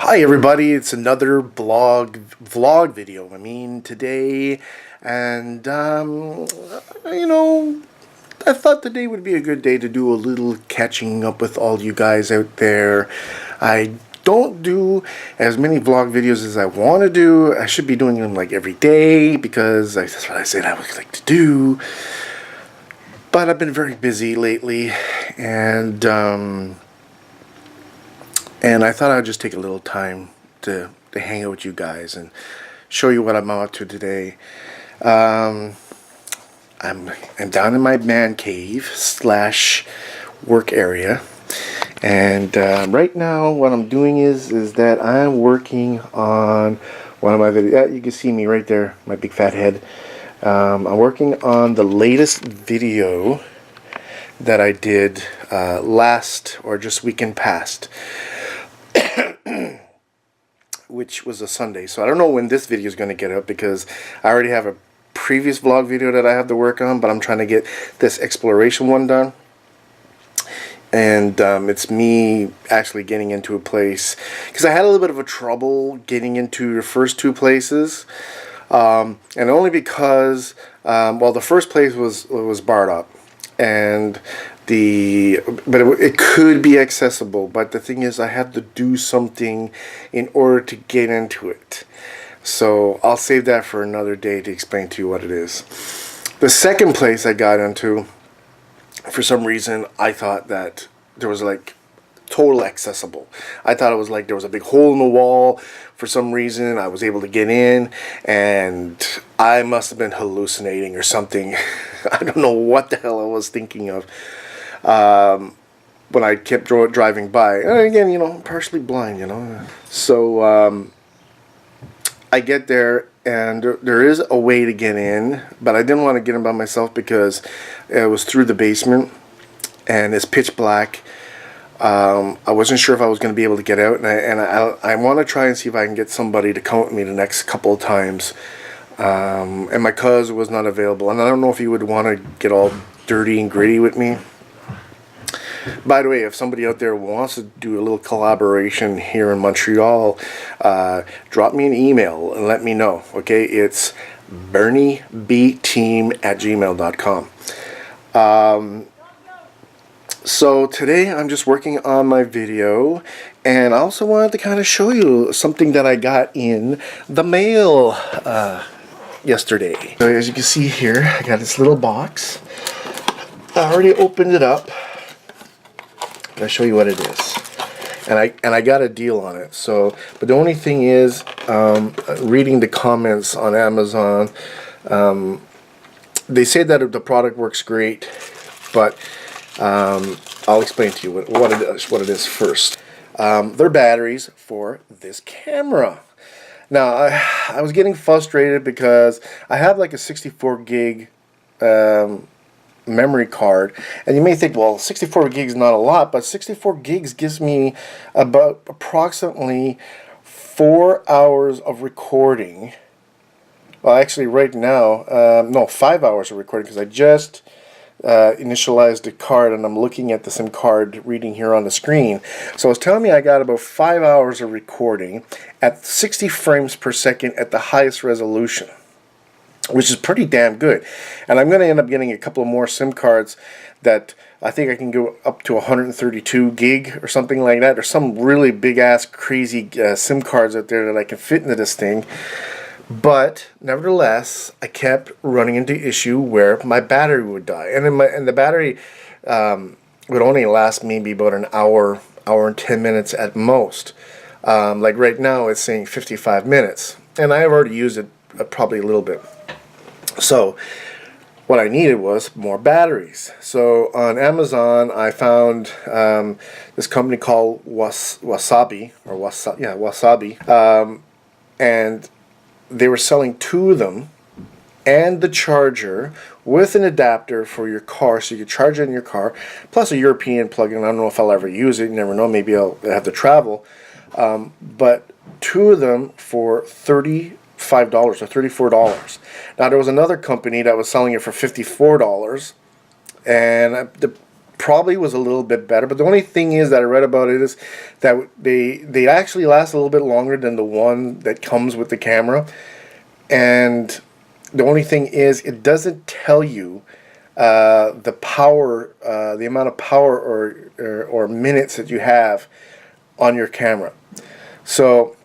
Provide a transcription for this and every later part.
Hi everybody, it's another vlog video. Today, and I thought today would be a good day to do a little catching up with all you guys out there. I don't do as many vlog videos as I want to do. I should be doing them like every day because that's what I said I would like to do. But I've been very busy lately, and I thought I'd just take a little time to hang out with you guys and show you what I'm up to today. I'm down in my man cave slash work area, and right now what I'm doing is that I'm working on one of my videos. Yeah, you can see me right there, my big fat head. I'm working on the latest video that I did last or just weekend past, which was a Sunday. So I don't know when this video is going to get up because I already have a previous vlog video that I have to work on, but I'm trying to get this exploration one done. And it's me actually getting into a place because I had a little bit of a trouble getting into the first two places, and only because well, the first place was barred up, and it could be accessible, but the thing is I had to do something in order to get into it. So I'll save that for another day to explain to you what it is. The second place I got into, for some reason I thought that there was like total accessible. I thought it was like there was a big hole in the wall. For some reason I was able to get in, and I must have been hallucinating or something. I don't know what the hell I was thinking of when I kept driving by. And again, I'm partially blind, So I get there, and there is a way to get in, but I didn't want to get in by myself because it was through the basement and it's pitch black. I wasn't sure if I was going to be able to get out, and I want to try and see if I can get somebody to come with me the next couple of times. And my cousin was not available, and I don't know if he would want to get all dirty and gritty with me. By the way, if somebody out there wants to do a little collaboration here in Montreal, drop me an email and let me know. Okay, it's berniebteam@gmail.com. So today I'm just working on my video, and I also wanted to kind of show you something that I got in the mail yesterday. So as you can see here, I got this little box. I already opened it up. I'll show you what it is, and I got a deal on it. So, but the only thing is, reading the comments on Amazon, they say that the product works great, but I'll explain to you what it is first. They're batteries for this camera. Now, I was getting frustrated because I have like a 64 gig memory card, and you may think, well, 64 gigs is not a lot, but 64 gigs gives me about approximately 4 hours of recording. Well, actually right now, no, 5 hours of recording, because I just initialized the card, and I'm looking at the SIM card reading here on the screen. So it's telling me I got about 5 hours of recording at 60 frames per second at the highest resolution, which is pretty damn good. And I'm going to end up getting a couple of more SIM cards that I think I can go up to 132 gig or something like that. There's some really big ass crazy SIM cards out there that I can fit into this thing. But nevertheless, I kept running into issue where my battery would die, and the battery would only last maybe about an hour and 10 minutes at most. Like right now, it's saying 55 minutes, and I've already used it probably a little bit. So what I needed was more batteries. So on Amazon, I found this company called Wasabi, and they were selling 2 of them and the charger with an adapter for your car, so you could charge it in your car, plus a European plug-in. I don't know if I'll ever use it. You never know. Maybe I'll have to travel. But 2 of them for $35 or $34. Now there was another company that was selling it for $54, and probably was a little bit better. But the only thing is that I read about it is that they actually last a little bit longer than the one that comes with the camera. And the only thing is it doesn't tell you the power, the amount of power or minutes that you have on your camera. So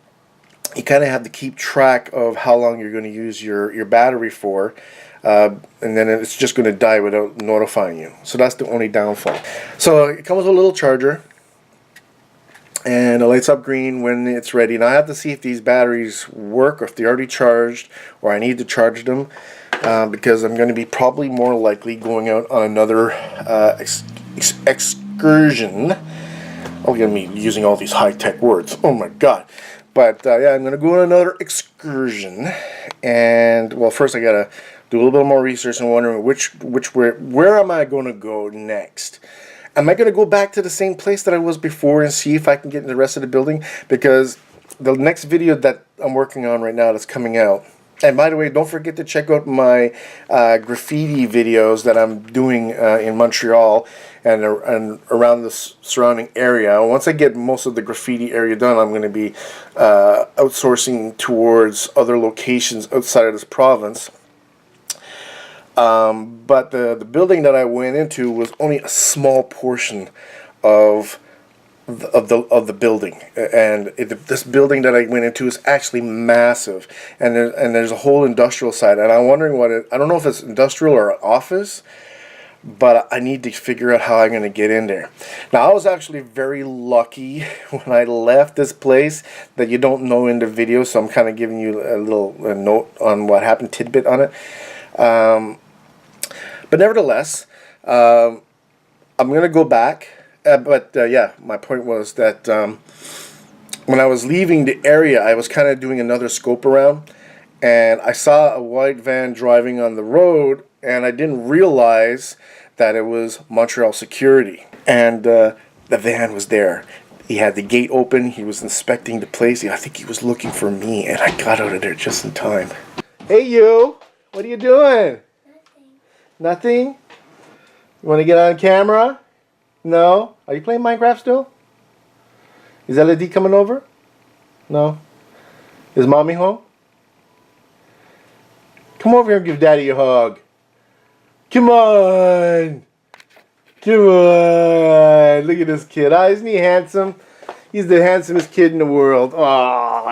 you kind of have to keep track of how long you're going to use your battery for, and then it's just going to die without notifying you. So that's the only downfall. So it comes with a little charger, and it lights up green when it's ready. Now I have to see if these batteries work, or if they're already charged, or I need to charge them, because I'm going to be probably more likely going out on another excursion. I'm going to be using all these high-tech words. Oh my god. But yeah, I'm going to go on another excursion. And, well, first I got to do a little bit more research and wondering where am I going to go next? Am I going to go back to the same place that I was before and see if I can get in the rest of the building? Because the next video that I'm working on right now that's coming out, and by the way, don't forget to check out my graffiti videos that I'm doing in Montreal and around the surrounding area. Once I get most of the graffiti area done, I'm going to be outsourcing towards other locations outside of this province. But the building that I went into was only a small portion of the building, and this building that I went into is actually massive, and there's a whole industrial side, and I'm wondering I don't know if it's industrial or office, but I need to figure out how I'm going to get in there. Now I was actually very lucky when I left this place that you don't know in the video, so I'm kind of giving you a little note on what happened, tidbit on it. But nevertheless, I'm going to go back. Yeah, my point was that when I was leaving the area, I was kind of doing another scope around, and I saw a white van driving on the road, and I didn't realize that it was Montreal security. And the van was there. He had the gate open. He was inspecting the place. I think he was looking for me, and I got out of there just in time. Hey, you! What are you doing? Nothing. Nothing? You want to get on camera? No? Are you playing Minecraft still? Is LED coming over? No? Is mommy home? Come over here and give daddy a hug. Come on! Come on! Look at this kid. Oh, isn't he handsome? He's the handsomest kid in the world. Oh,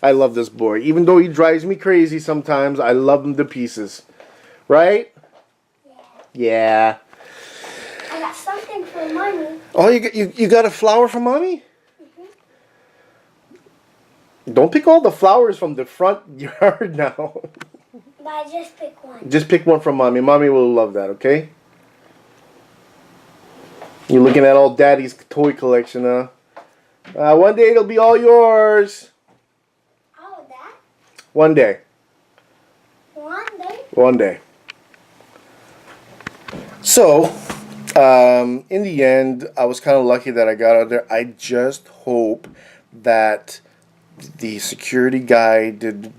I love this boy. Even though he drives me crazy sometimes, I love him to pieces. Right? Yeah. I got something for mommy. Oh, you got a flower for mommy? Mm-hmm. Don't pick all the flowers from the front yard now. But I just pick one. Just pick one from mommy. Mommy will love that, okay? You're looking at all daddy's toy collection, huh? One day it'll be all yours. Oh, that? One day. One day? One day. So, in the end, I was kind of lucky that I got out there. I just hope that the security guy did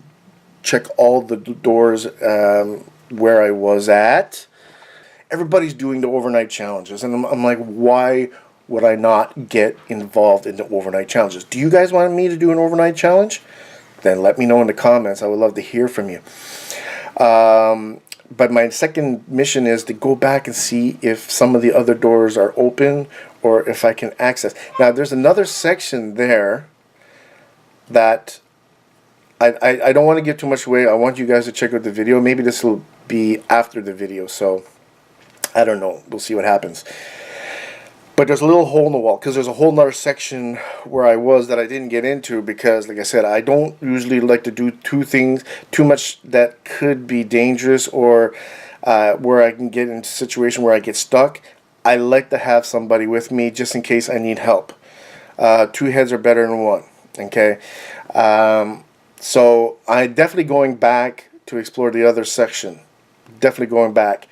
check all the doors where I was at. Everybody's doing the overnight challenges, and I'm like, why would I not get involved in the overnight challenges? Do you guys want me to do an overnight challenge? Then let me know in the comments. I would love to hear from you. But my second mission is to go back and see if some of the other doors are open or if I can access. Now, there's another section there that I don't want to give too much away. I want you guys to check out the video. Maybe this will be after the video, so I don't know. We'll see what happens. But there's a little hole in the wall because there's a whole nother section where I was that I didn't get into because, like I said, I don't usually like to do too much that could be dangerous or where I can get into a situation where I get stuck. I like to have somebody with me just in case I need help. Two heads are better than one. Okay, so I'm definitely going back to explore the other section. Definitely going back.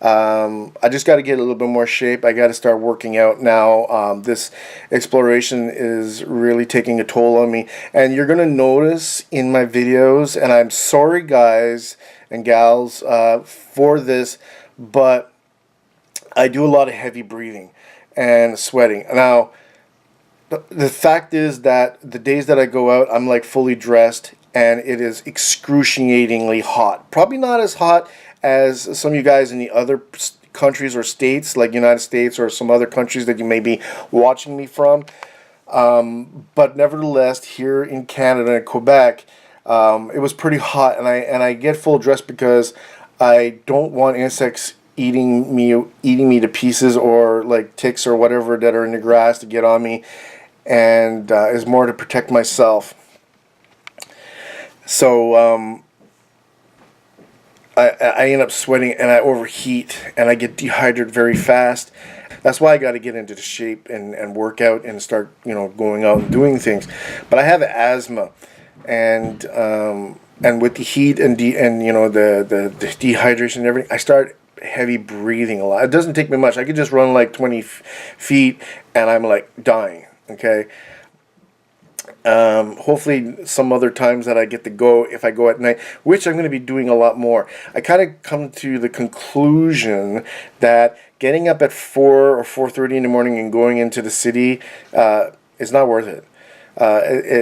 I just got to get a little bit more shape. I got to start working out now. This exploration is really taking a toll on me, and you're gonna notice in my videos, and I'm sorry guys and gals for this, but I do a lot of heavy breathing and sweating. Now, the fact is that the days that I go out, I'm like fully dressed and it is excruciatingly hot. Probably not as hot as some of you guys in the other countries or states, like United States or some other countries that you may be watching me from. But nevertheless, here in Canada and Quebec, it was pretty hot, and I get full dressed because I don't want insects eating me to pieces, or like ticks or whatever that are in the grass to get on me, and is more to protect myself. So I end up sweating and I overheat and I get dehydrated very fast. That's why I got to get into the shape and work out and start, going out and doing things. But I have asthma, and with the heat and the dehydration and everything, I start heavy breathing a lot. It doesn't take me much. I could just run like 20 feet and I'm like dying. Okay. Hopefully some other times that I get to go, if I go at night, which I'm going to be doing a lot more. I kind of come to the conclusion that getting up at 4 or 4:30 in the morning and going into the city is not worth it.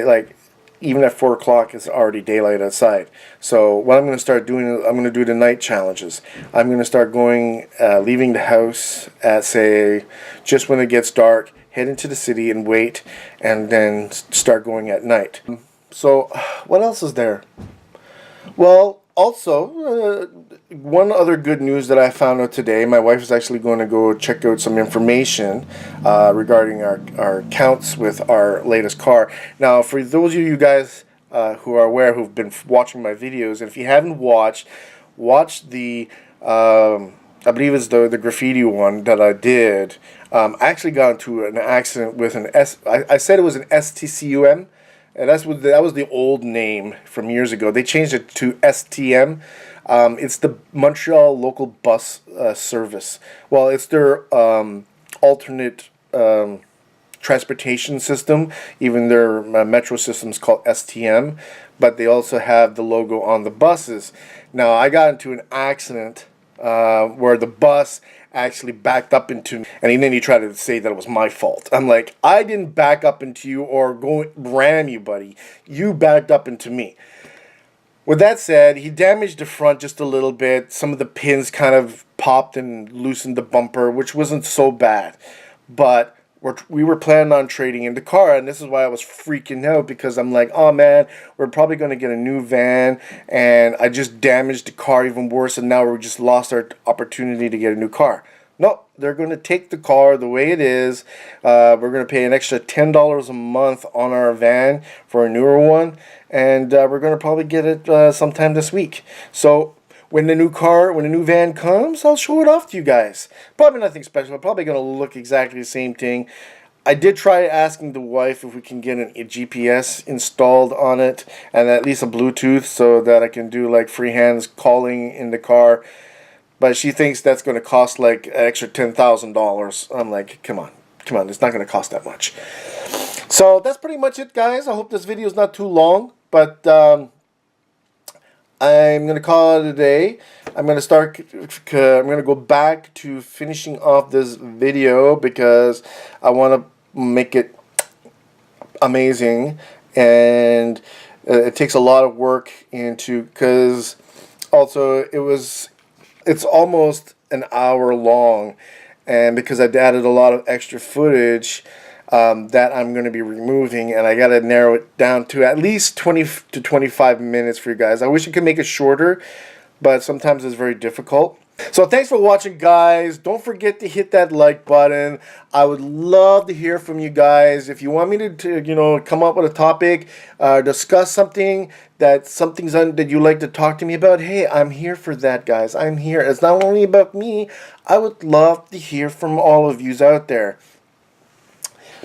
Like even at 4 o'clock, it's already daylight outside. So what I'm going to start doing is I'm going to do the night challenges. I'm going to start leaving the house at, say, just when it gets dark, head into the city and wait, and then start going at night. So what else is there? Well, also, one other good news that I found out today, my wife is actually going to go check out some information regarding our counts with our latest car. Now, for those of you guys who are aware, who've been watching my videos, and if you haven't watch the, I believe it's the graffiti one that I did. I actually got into an accident with I said it was an STCUM. And that was the old name from years ago. They changed it to STM. It's the Montreal Local Bus Service. Well, it's their alternate transportation system. Even their metro system is called STM. But they also have the logo on the buses. Now, I got into an accident where the bus actually backed up into me, and then he tried to say that it was my fault. I'm like, I didn't back up into you or go ram you, buddy. You backed up into me. With that said, he damaged the front just a little bit. Some of the pins kind of popped and loosened the bumper, which wasn't so bad. But we were planning on trading in the car, and this is why I was freaking out, because I'm like, oh man, we're probably going to get a new van, and I just damaged the car even worse, and now we just lost our opportunity to get a new car. No, they're going to take the car the way it is. We're going to pay an extra $10 a month on our van for a newer one, and we're going to probably get it sometime this week. So when the new van comes, I'll show it off to you guys. Probably nothing special. I'm probably going to look exactly the same thing. I did try asking the wife if we can get a GPS installed on it, and at least a Bluetooth, so that I can do like freehands calling in the car. But she thinks that's going to cost like an extra $10,000. I'm like, come on, it's not going to cost that much. So that's pretty much it, guys. I hope this video is not too long, but I'm going to call it a day. I'm going to go back to finishing off this video because I want to make it amazing, and it takes a lot of work because also it's almost an hour long, and because I added a lot of extra footage that I'm going to be removing, and I got to narrow it down to at least 20 to 25 minutes for you guys. I wish I could make it shorter, but sometimes it's very difficult. So thanks for watching, guys. Don't forget to hit that like button. I would love to hear from you guys. If you want me to come up with a topic, discuss something that you like to talk to me about, hey, I'm here for that, guys. I'm here. It's not only about me. I would love to hear from all of yous out there,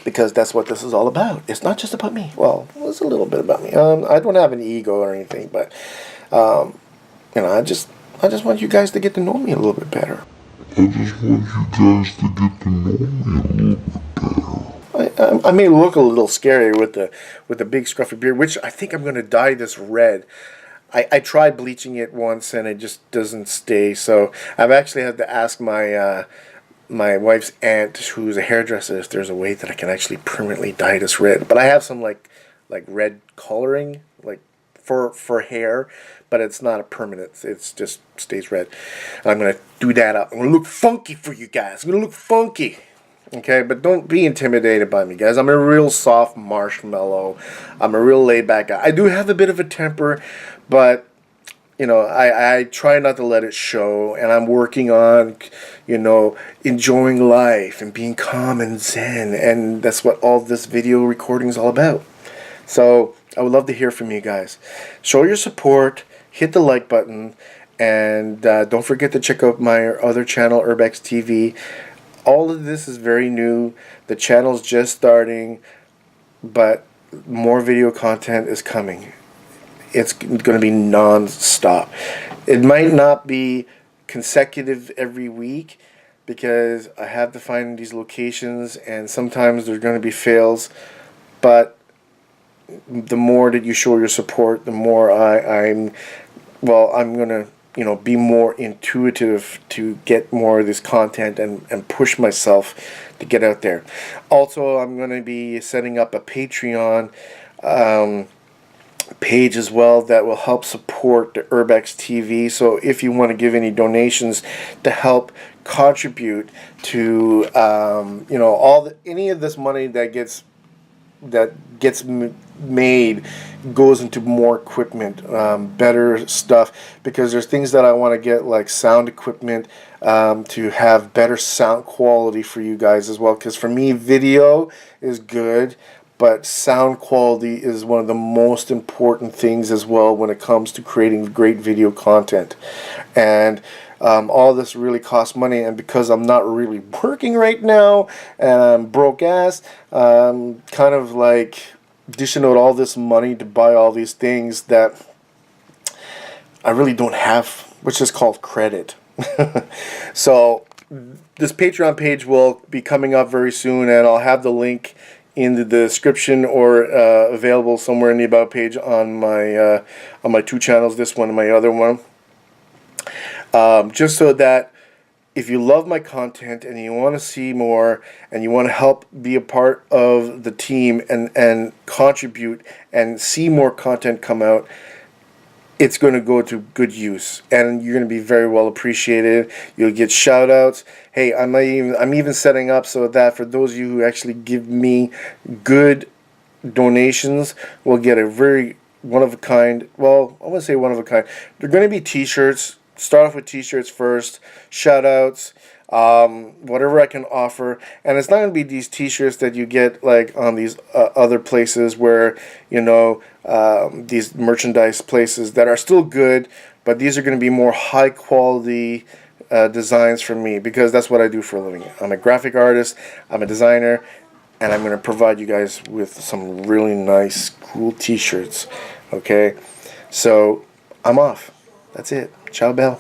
because that's what this is all about. It's not just about me. Well, it's a little bit about me. I don't have an ego or anything, but I just want you guys to get to know me a little bit better. I may look a little scary with the big scruffy beard, which I think I'm going to dye this red. I tried bleaching it once and it just doesn't stay. So I've actually had to ask my my wife's aunt, who's a hairdresser, if there's a way that I can actually permanently dye this red. But I have some like red coloring, like for hair, but it's not a permanent. It's just stays red. And I'm gonna do that up. I'm gonna look funky for you guys. I'm gonna look funky. Okay, but don't be intimidated by me, guys. I'm a real soft marshmallow. I'm a real laid back guy. I do have a bit of a temper, but you know, I try not to let it show, and I'm working on, you know, enjoying life and being calm and zen, and that's what all this video recording is all about. So I would love to hear from you guys. Show your support, hit the like button, and don't forget to check out my other channel, Urbex TV. All of this is very new. The channel's just starting, but more video content is coming. It's going to be non-stop. It might not be consecutive every week because I have to find these locations, and sometimes there's going to be fails, but the more that you show your support, the more I'm going to, you know, be more intuitive to get more of this content and push myself to get out there. Also, I'm going to be setting up a Patreon page as well that will help support the Urbex TV. So if you want to give any donations to help contribute to you know, any of this money that gets made goes into more equipment, better stuff, because there's things that I want to get, like sound equipment, to have better sound quality for you guys as well, because for me video is good, but sound quality is one of the most important things as well when it comes to creating great video content. And all this really costs money, and because I'm not really working right now and I'm broke ass, kind of like dishing out all this money to buy all these things that I really don't have, which is called credit. So this Patreon page will be coming up very soon, and I'll have the link in the description or available somewhere in the about page on my two channels, this one and my other one. Just so that if you love my content and you want to see more and you want to help be a part of the team and contribute and see more content come out, it's going to go to good use, and you're going to be very well appreciated. You'll get shout outs. Hey, I'm even setting up so that for those of you who actually give me good donations will get a very one of a kind, well, I wouldn't say one of a kind, they're going to be t-shirts. Start off with t-shirts first, shout outs, whatever I can offer. And it's not going to be these t-shirts that you get like on these other places where, you know, these merchandise places that are still good, but these are going to be more high quality designs for me, because that's what I do for a living. I'm a graphic artist, I'm a designer, and I'm going to provide you guys with some really nice, cool t-shirts. Okay, so I'm off. That's it. Ciao, Bell.